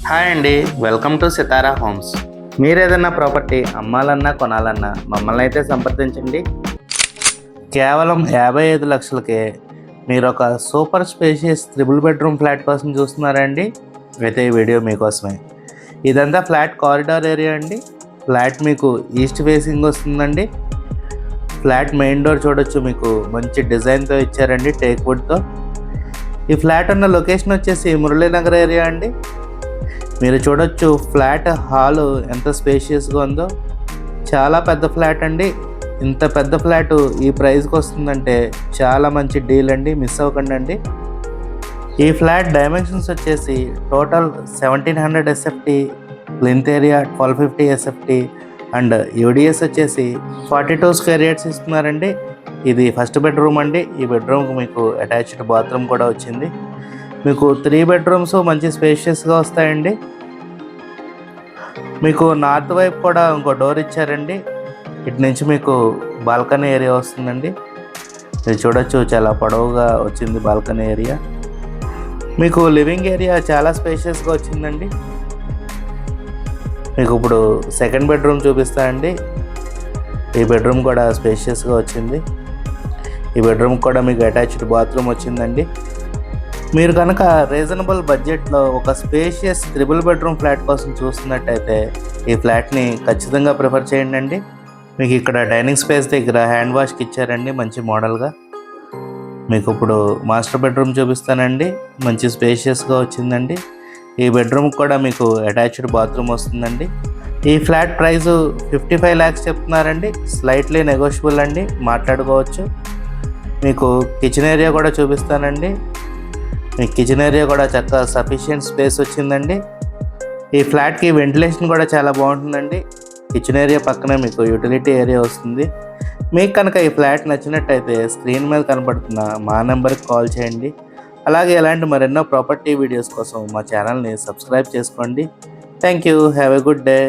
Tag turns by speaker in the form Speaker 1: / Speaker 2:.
Speaker 1: Hi అండి, welcome to Sitara homes. మీరు ఏదైనా ప్రాపర్టీ అమ్మాలన్నా కొనాలన్నా మమ్మల్ని అయితే సంప్రదించండి. కేవలం 55 లక్షలకే మీరు ఒక super spacious triple bedroom flat కోసం చూస్తున్నారండి. అయితే ఈ వీడియో మీకోసమే. ఇదంతా ఫ్లాట్ కారిడార్ ఏరియా అండి. ఫ్లాట్ మీకు ఈస్ట్ ఫేసింగ్ వస్తుందండి. ఫ్లాట్ మెయిన్ డోర్ చూడొచ్చు, మీకు మంచి డిజైన్తో ఇచ్చారండి, టేక్ వుడ్తో. ఈ ఫ్లాట్ ఉన్న లొకేషన్ వచ్చేసి మురళీనగర్ ఏరియా అండి. మీరు చూడొచ్చు ఫ్లాట్ హాలు ఎంత స్పేషియస్గా ఉందో. చాలా పెద్ద ఫ్లాట్ అండి. ఇంత పెద్ద ఫ్లాట్ ఈ ప్రైస్కి వస్తుందంటే చాలా మంచి డీల్ అండి, మిస్ అవ్వకండి అండి. ఈ ఫ్లాట్ డైమెన్షన్స్ వచ్చేసి total 1700 SFT, plinth area 1250 SFT and UDS వచ్చేసి 42 స్క్వేర్ యార్డ్స్ ఇస్తున్నారండి. ఇది ఫస్ట్ బెడ్రూమ్ అండి. ఈ బెడ్రూమ్కి మీకు అటాచ్డ్ బాత్రూమ్ కూడా వచ్చింది. మీకు 3 బెడ్రూమ్స్ మంచి స్పేషియస్గా వస్తాయండి. మీకు నార్త్ వైపు కూడా ఇంకో డోర్ ఇచ్చారండి. ఇటు నుంచి మీకు బాల్కనీ ఏరియా వస్తుందండి. మీరు చూడొచ్చు చాలా పొడవుగా వచ్చింది బాల్కనీ ఏరియా. మీకు లివింగ్ ఏరియా చాలా స్పేషియస్గా వచ్చిందండి. మీకు ఇప్పుడు సెకండ్ బెడ్రూమ్ చూపిస్తానండి. ఈ బెడ్రూమ్ కూడా స్పేషియస్గా వచ్చింది. ఈ బెడ్రూమ్ కూడా మీకు అటాచ్డ్ బాత్రూమ్ వచ్చిందండి. మీరు కనుక రీజనబుల్ బడ్జెట్లో ఒక స్పేషియస్ త్రిబుల్ బెడ్రూమ్ ఫ్లాట్ కోసం చూస్తున్నట్టయితే ఈ ఫ్లాట్ని ఖచ్చితంగా ప్రిఫర్ చేయండి అండి. మీకు ఇక్కడ డైనింగ్ స్పేస్ దగ్గర హ్యాండ్ వాష్కి ఇచ్చారండి, మంచి మోడల్గా. మీకు ఇప్పుడు మాస్టర్ బెడ్రూమ్ చూపిస్తానండి. మంచి స్పేషియస్గా వచ్చిందండి. ఈ బెడ్రూమ్ కూడా మీకు అటాచ్డ్ బాత్రూమ్ వస్తుందండి. ఈ ఫ్లాట్ ప్రైజు 55 lakhs చెప్తున్నారండి. స్లైట్లీ నెగోషియబుల్ అండి, మాట్లాడుకోవచ్చు. మీకు కిచెన్ ఏరియా కూడా చూపిస్తానండి. మీ కిచెన్ ఏరియా కూడా చక్కగా సఫిషియెంట్ స్పేస్ వచ్చిందండి. ఈ ఫ్లాట్కి వెంటిలేషన్ కూడా చాలా బాగుంటుందండి. కిచెన్ ఏరియా పక్కనే మీకు యూటిలిటీ ఏరియా వస్తుంది. మీకు కనుక ఈ ఫ్లాట్ నచ్చినట్టయితే స్క్రీన్ మీద కనబడుతున్న మా నెంబర్కి కాల్ చేయండి. అలాగే ఇలాంటి మరెన్నో ప్రాపర్టీ వీడియోస్ కోసం మా ఛానల్ని సబ్స్క్రైబ్ చేసుకోండి. Thank you. Have a good day.